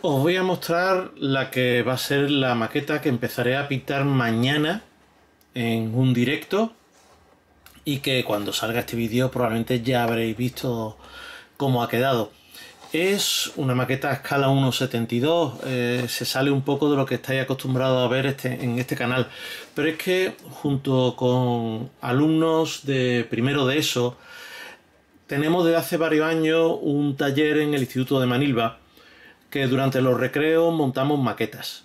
Os voy a mostrar la que va a ser la maqueta que empezaré a pintar mañana en un directo y que cuando salga este vídeo probablemente ya habréis visto cómo ha quedado. Es una maqueta a escala 1:72, se sale un poco de lo que estáis acostumbrados a ver en este canal, pero es que junto con alumnos de primero de ESO tenemos desde hace varios años un taller en el Instituto de Manilva que durante los recreos montamos maquetas.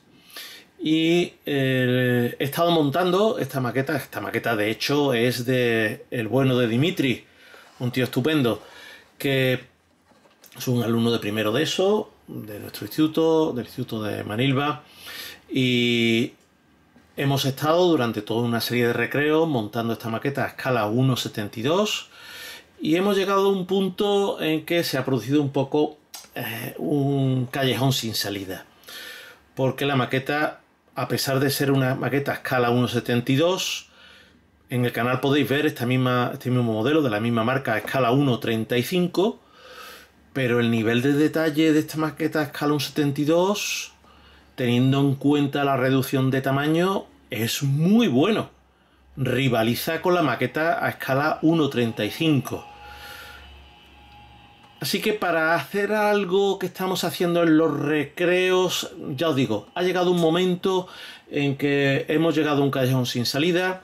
Y he estado montando esta maqueta. Esta maqueta de hecho es de el bueno de Dimitri, un tío estupendo, que es un alumno de primero de ESO, de nuestro instituto, del Instituto de Manilva, y hemos estado durante toda una serie de recreos montando esta maqueta a escala 1:72 y hemos llegado a un punto en que se ha producido un poco un callejón sin salida, porque la maqueta, a pesar de ser una maqueta a escala 1:72, en el canal podéis ver este mismo modelo de la misma marca a escala 1:35, pero el nivel de detalle de esta maqueta a escala 1:72, teniendo en cuenta la reducción de tamaño, es muy bueno. Rivaliza con la maqueta a escala 1:35. Así que para hacer algo que estamos haciendo en los recreos, ya os digo, ha llegado un momento en que hemos llegado a un callejón sin salida.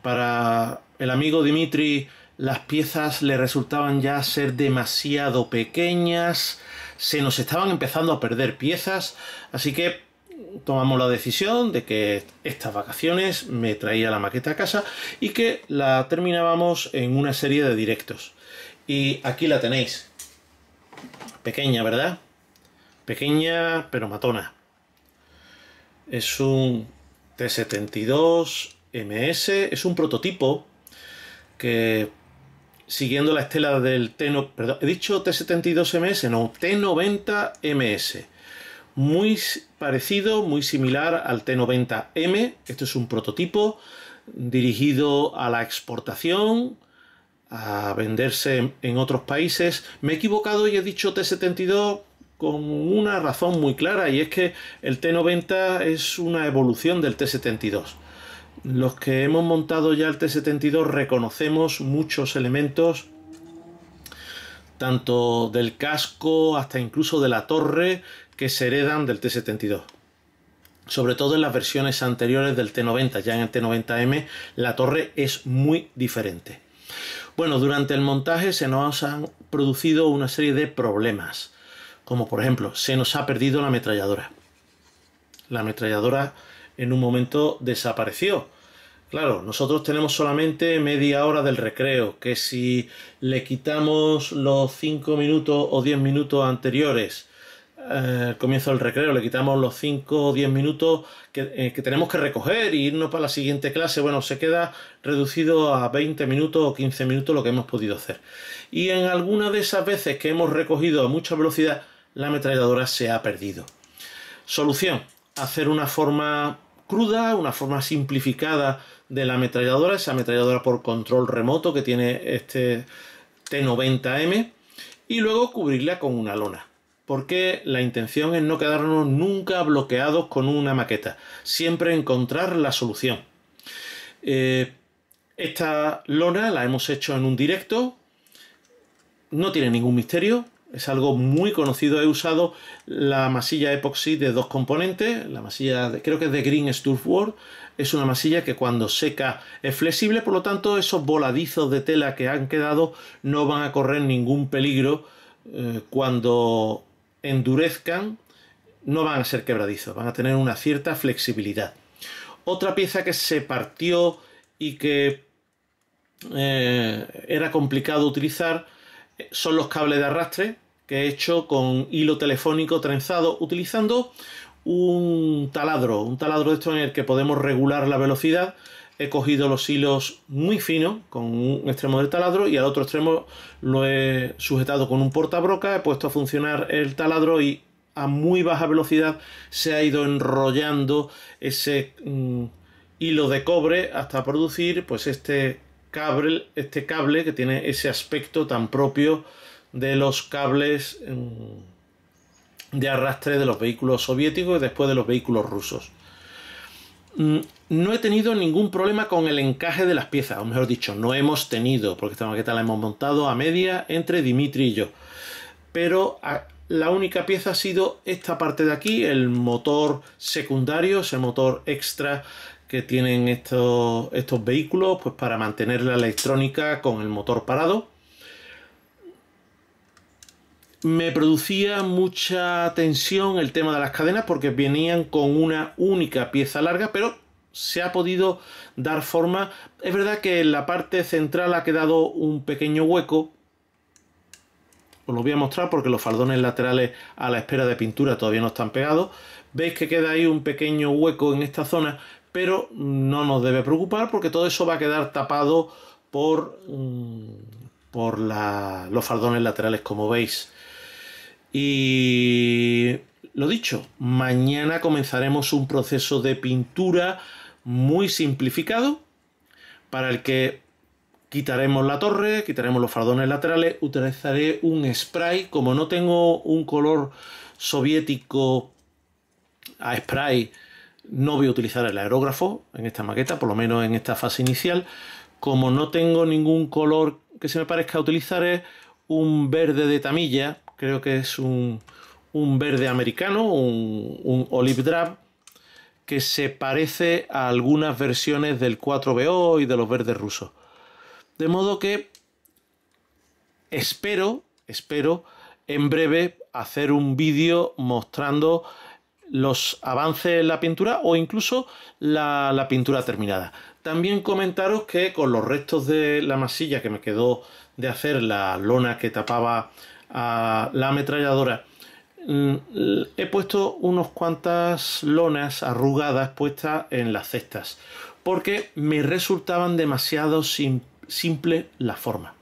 Para el amigo Dimitri, las piezas le resultaban ya ser demasiado pequeñas, se nos estaban empezando a perder piezas, así que tomamos la decisión de que estas vacaciones me traía la maqueta a casa y que la terminábamos en una serie de directos. Y aquí la tenéis. Pequeña, ¿verdad? Pequeña pero matona. Es un T72 MS, es un prototipo que, siguiendo la estela del perdón, he dicho T72 MS, no, T90 MS. Muy parecido, muy similar al T90M. Esto es un prototipo dirigido a la exportación, a venderse en otros países. Me he equivocado y he dicho T72 con una razón muy clara, y es que el T90 es una evolución del T72. Los que hemos montado ya el T72 reconocemos muchos elementos, tanto del casco hasta incluso de la torre, que se heredan del T72. Sobre todo en las versiones anteriores del T90, ya en el T90M la torre es muy diferente. Bueno, durante el montaje se nos han producido una serie de problemas, como por ejemplo, se nos ha perdido la ametralladora. La ametralladora en un momento desapareció. Claro, nosotros tenemos solamente media hora del recreo, que si le quitamos los 5 minutos o 10 minutos anteriores al comienzo del recreo, le quitamos los 5 o 10 minutos que tenemos que recoger y irnos para la siguiente clase, bueno, se queda reducido a 20 minutos o 15 minutos lo que hemos podido hacer. Y en alguna de esas veces que hemos recogido a mucha velocidad, la ametralladora se ha perdido. Solución: hacer una forma cruda, una forma simplificada de la ametralladora, esa ametralladora por control remoto que tiene este T90M, y luego cubrirla con una lona, porque la intención es no quedarnos nunca bloqueados con una maqueta, siempre encontrar la solución. Esta lona la hemos hecho en un directo, no tiene ningún misterio, es algo muy conocido. He usado la masilla epoxi de 2 componentes, la masilla creo que es de Green Sturfworth. Es una masilla que cuando seca es flexible, por lo tanto esos voladizos de tela que han quedado no van a correr ningún peligro cuando endurezcan, no van a ser quebradizos, van a tener una cierta flexibilidad. Otra pieza que se partió y que era complicado utilizar son los cables de arrastre, que he hecho con hilo telefónico trenzado utilizando un taladro de esto en el que podemos regular la velocidad. He cogido los hilos muy finos con un extremo del taladro y al otro extremo lo he sujetado con un portabroca, he puesto a funcionar el taladro y a muy baja velocidad se ha ido enrollando ese hilo de cobre hasta producir pues este cable que tiene ese aspecto tan propio de los cables de arrastre de los vehículos soviéticos y después de los vehículos rusos. No he tenido ningún problema con el encaje de las piezas, o mejor dicho, no hemos tenido, porque esta maqueta la hemos montado a media entre Dimitri y yo. Pero la única pieza ha sido esta parte de aquí, el motor secundario, ese motor extra que tienen estos vehículos, pues para mantener la electrónica con el motor parado. Me producía mucha tensión el tema de las cadenas porque venían con una única pieza larga, pero se ha podido dar forma. Es verdad que en la parte central ha quedado un pequeño hueco. Os lo voy a mostrar porque los faldones laterales a la espera de pintura todavía no están pegados. Veis que queda ahí un pequeño hueco en esta zona, pero no nos debe preocupar porque todo eso va a quedar tapado por los faldones laterales, como veis. Y lo dicho, mañana comenzaremos un proceso de pintura muy simplificado para el que quitaremos la torre, quitaremos los faldones laterales, utilizaré un spray. Como no tengo un color soviético a spray, no voy a utilizar el aerógrafo en esta maqueta, por lo menos en esta fase inicial. Como no tengo ningún color que se me parezca, utilizaré un verde de tamilla. Creo que es un verde americano, un olive drab, que se parece a algunas versiones del 4BO y de los verdes rusos. De modo que espero en breve hacer un vídeo mostrando los avances en la pintura o incluso la pintura terminada. También comentaros que con los restos de la masilla que me quedó de hacer la lona que tapaba a la ametralladora, he puesto unas cuantas lonas arrugadas puestas en las cestas porque me resultaban demasiado simple la forma.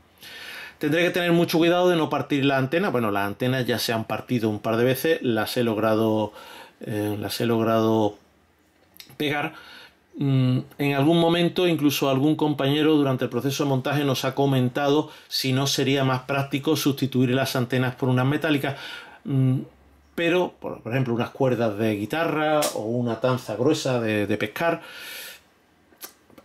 Tendré que tener mucho cuidado de no partir la antena. Bueno, las antenas ya se han partido un par de veces, las he logrado pegar. En algún momento incluso algún compañero durante el proceso de montaje nos ha comentado si no sería más práctico sustituir las antenas por unas metálicas, pero por ejemplo unas cuerdas de guitarra o una tanza gruesa de pescar.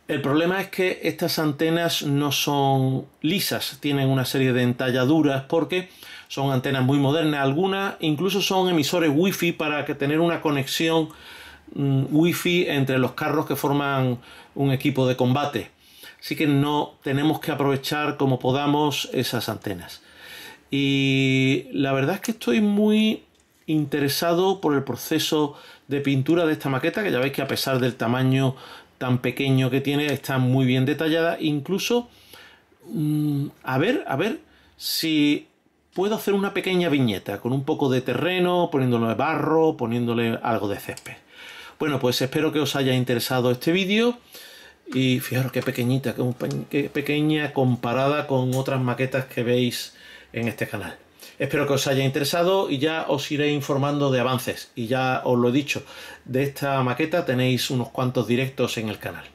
El problema es que estas antenas no son lisas, tienen una serie de entalladuras porque son antenas muy modernas. Algunas incluso son emisores wifi para tener una conexión wifi entre los carros que forman un equipo de combate. Así que no tenemos que aprovechar como podamos esas antenas. Y la verdad es que estoy muy interesado por el proceso de pintura de esta maqueta, que ya veis que a pesar del tamaño tan pequeño que tiene, está muy bien detallada. Incluso a ver si puedo hacer una pequeña viñeta con un poco de terreno, poniéndole barro, poniéndole algo de césped. Bueno, pues espero que os haya interesado este vídeo y fijaros qué pequeñita, qué pequeña comparada con otras maquetas que veis en este canal. Espero que os haya interesado y ya os iré informando de avances. Y ya os lo he dicho, de esta maqueta tenéis unos cuantos directos en el canal.